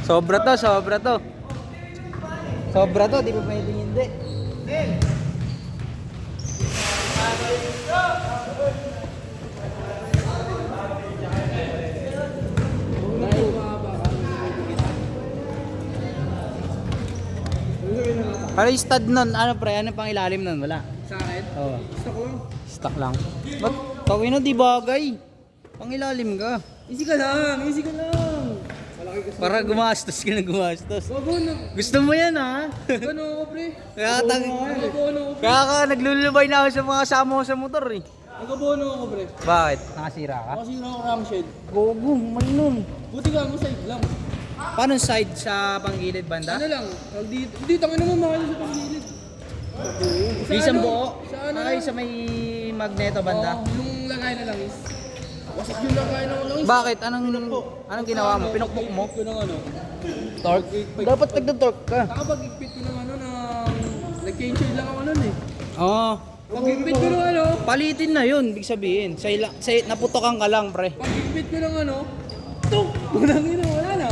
Sobra to, sobra to. Sobra to, di ba pwedeng hindi? Para yung stud nun, ano pre, ano pang ilalim nun? Wala. Sa akin? Oo. Stock lang. Stock lang. Ba't tawin na di bagay? Pang ilalim ka. Easy ka lang, easy ka lang. Malaki kasi. Para gumastos ka na gumastos. Bago na. Gusto mo yan ha? Gano ako pre. Kaya ako. kaya ka naglulubay na ako sa mga kasama ko sa motor eh. Nagabono ako pre. Bakit? Nakasira ka? Kasi na ako ramshed. Gogo, manon. Buti ka mo side lang. Paano side sa panggilid banda? Ano lang, hindi tangin naman mahal sa pagilid. Di isang buo? Sa ano Ay, lang? sa may magneto banda? Oo, yung lagay na lang is. Wasak yung lagay na lang is. Bakit? Anong ginawa mo? Pinukpok mo? Ko ng ano. Torque? Dapat nagdo-torque ka. Saka pag-igpit ko ng ano ng nag-change oil lang ako nun eh. Oo. Pag-igpit ko ng ano, Palitin na yun, big sabihin. Naputokan ka lang, pre. pag-igpit ko ng ano, tuk! Unang ina, wala na.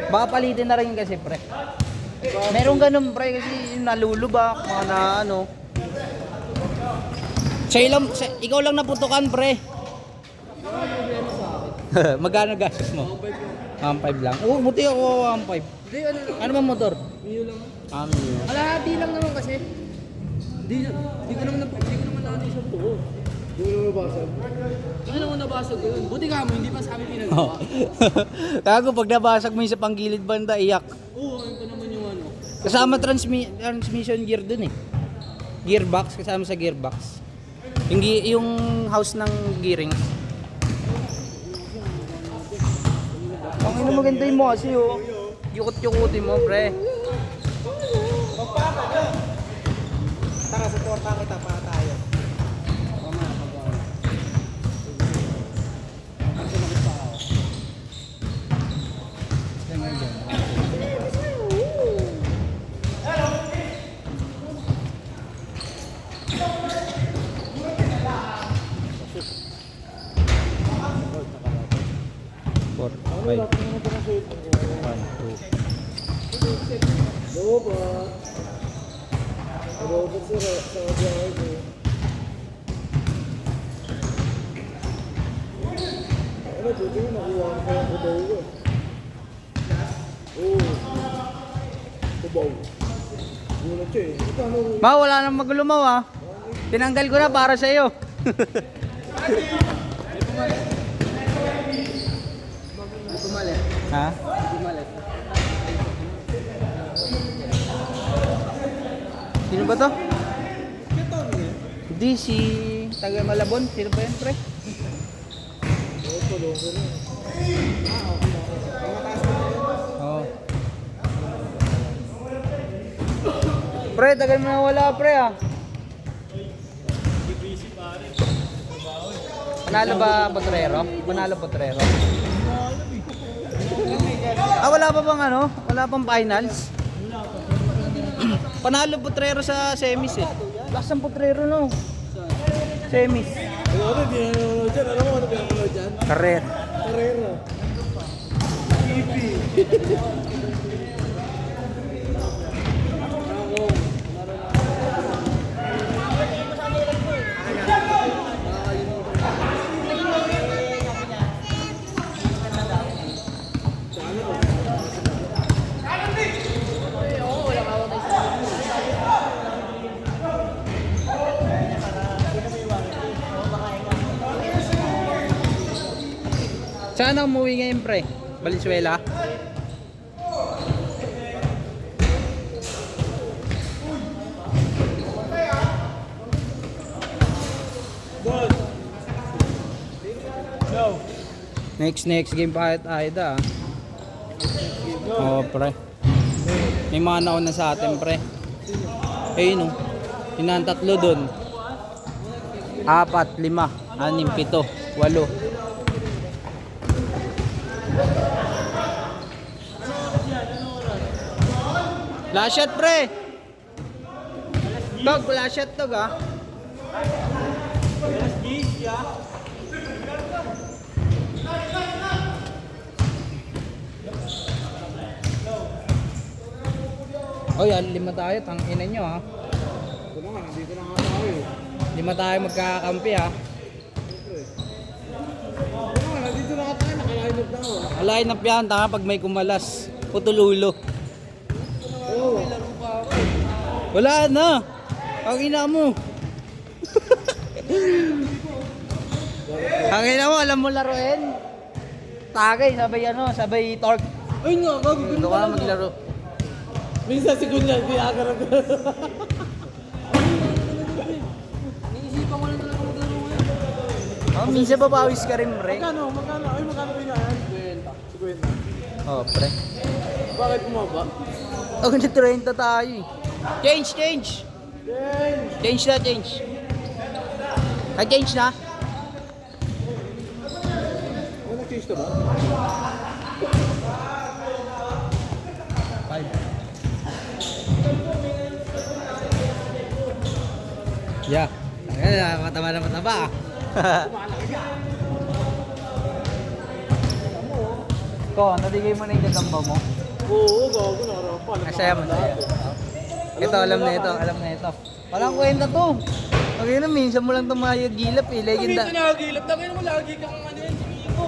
Baka palitin na rin kasi, pre. Meron ganun, pre, kasi yung nalulubak, mga na ano. Ikaw lang naputokan, pre. Magkano gastos mo? 1.5 lang? Oo, buti ako 1.5. Hindi, ano lang. Ano bang motor? Mio lang. Mio. Alahati lang naman kasi. Hindi ko naman natin sa buo. Hindi ko naman nabasag. Ano naman nabasag ko yun? Buti ka mo, hindi pa sa amin pinagawa. Tago, pag nabasag mo yung sa panggilid banda, iyak. Oo, ano pa naman yung ano. Kasama transmission gear dun eh. Gearbox, kasama sa gearbox. Yung house ng gearing. Ang ina maganda mo kasi oh. Yukot-yukutin mo, pre. Tara, suporta kita para tayo. Four, five. 1, 2. Robot. Robot sa biyahe ko. Ano, buti mo nakuha ko yung kubaw ko. Oo. Kubaw. Gulat siya eh. Ma, wala nang maglumaw ah. Tinanggal ko na para sa iyo. Tumalit. Ha? Tumalit. Sino ba to? Hindi, si taga Malabon. Sino ba yan, pre? Oo. Pre, tagal mo na wala, pre ah. Panalo ba Potrero? Panalo Potrero? Ah, wala pa bang ano? Wala pang finals? Panalo Potrero sa semis eh. Lakas ng Potrero no? Semis. Ano, di na nanonood dyan. Alam mo ano pinanonood dyan? Karer. Carrera. TV. Saan ang umuwi ngayon, pre? Valenzuela? Next game pa tayo da. Oh, pre. May mga nauna sa atin, pre. Ayun, oh. Yung tatlo dun. 4, 5, 6, 7, 8. Flash shot, pre. Tog, flash shot, tog, ah. Oy, 5 tayo, tangina nyo ha. Ito naman, nandito na nga tayo. 5 tayo magkakampi ha. Ito naman, nandito na nga tayo. Nakaline up na ako. Line up yan, tanga pag may kumalas. Putululo. Oo. Wala na. Ang ina mo. Ang ina mo, alam mo laruin? Tagay, sabay torque. Ay nga, gago. Doon ka maglaro. Minsan si Gunyan, kinakarap ko. Naisipan ko lang talaga maglaro ngayon. Minsan babawis ka rin, pre. Magkano? Ay, magkano ba yan? 50. Oh, pre. Bakit bumaba? Oh, nag-30 tayo eh. Change! Change na. Change na. Ano nag-change to ba? 5. Yeah. Ayan, mataba na mataba. Ko, nabigay mo na yung gagamba mo. Oo, gago. Nakarapan. Masaya mo na yan. Ito, alam na ito. Walang kwenta to. Pag yun, minsan mo lang tumayag-gilap eh. Legenda. Minsan nakagilap. Tangin mo lagi kang ano yan, siniko.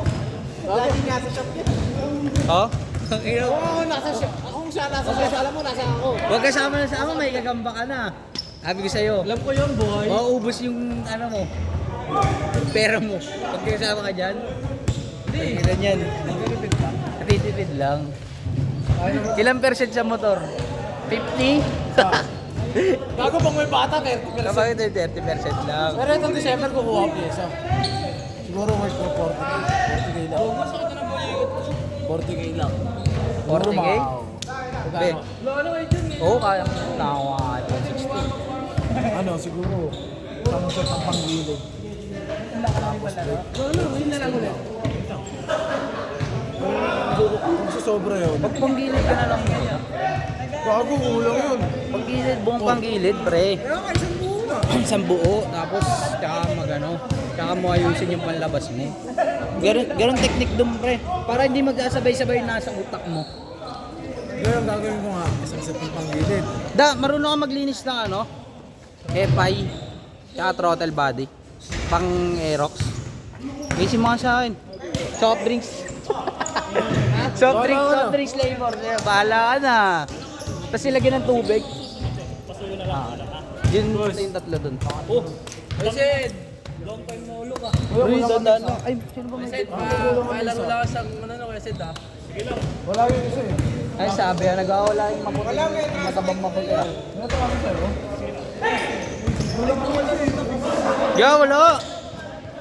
Lagi nga sa shop yan. Oh? Oo, nasa shop. Ako kung saan nasa shop, alam mo, nasa ako. Huwag kasama na sa may gagamba ka na. Sabi ko sa'yo. Alam ko yun, boy. Mauubos yung ano mo. Yung pera mo. Pag kasama ka dyan. Hindi. Ganyan. Natitipid lang. Ilang percent sa motor? 50? Gago pang may bata, 30%. Kapag ito 30% lang. Pero itong December kukuha ko pyesa. Siguro worth for 40K lang. Gusto ko na buligot. 40K lang. 40K? Be. Ano kayo dyan eh? Oo, kaya mo. Nakawa 60. Ano, siguro. Tamang set ang panggilid. Yun na lang ulit. Kung sa sobra yun. Pag panggilid ka na lang yan. Gago, kulang yun. Panggilid, buong panggilid, pre. Kaya ka isang buo na. Isang buo, tapos tsaka magano, tsaka mo ayusin yung panlabas mo. Ganon technique dun, pre. Para hindi magkasabay-sabay nasa utak mo. Ngayon gagawin ko nga, isang set ng panggilid. Marunong ka maglinis ng ano? FI, tsaka throttle body. Pang Aerox. Kasi mga sa akin. Soft drinks. soft drinks flavor. Bahala ka na. Tapos ilagyan ng tubig. Yun yung tatlo dun. Oh, Reset! Long time no look ah. Uy, dandan. Ay, sino ba may Reset, laro lang sa ano, Reset ah. Sige lang. Wala yung isa eh. Ay, sabi na nag-awala yung maputi. Matabang maputi. Ano tawag sa'yo? Ya, wala.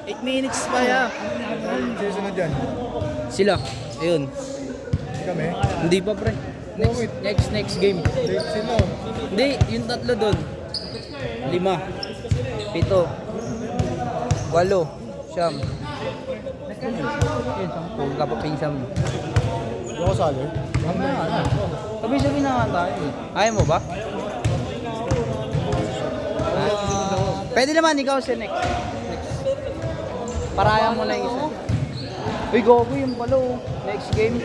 8 minutes pa ya. Sino sunod dyan? Sila. Ayun. Kami? Hindi pa, pre. Next game. Sino? Hindi, yung tatlo doon. 5, 7, 8, 9. Yun, 10 kapapinsan mo. Hindi ako sali. Sabi-sabi na nga tayo eh. Ayaw mo ba? Pwede naman ikaw si next. Paraya mo na yung isa. Uy, gogo yung pala oh. Next game.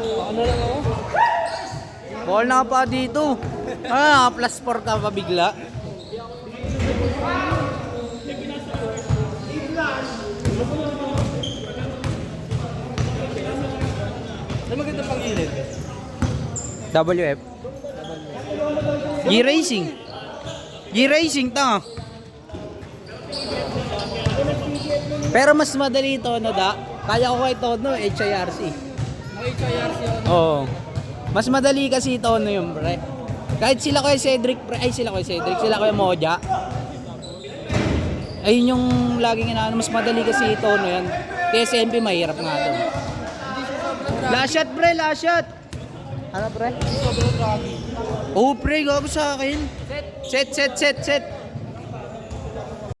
Ano lang ako? Ball na pa dito. Plus 4 ka pa bigla. Ano maganda panggilid? WF. G-Racing. G-Racing, tanga. Pero mas madali ito, no, da? Kaya ko kay Tono, HIRC. HIRC yun. Oo. Mas madali kasi ito, no, yung pre. Kahit sila kay Cedric, pre. Ay, sila kay Cedric. Sila kay Moja. Ayun yung laging inaano. Mas madali kasi ito, no, yan. Kaya SMP, mahirap nga doon. Last shot, pre. Last shot. Ano, pre? Sobrang draggy. Oh, pre. Gago sa akin. Set.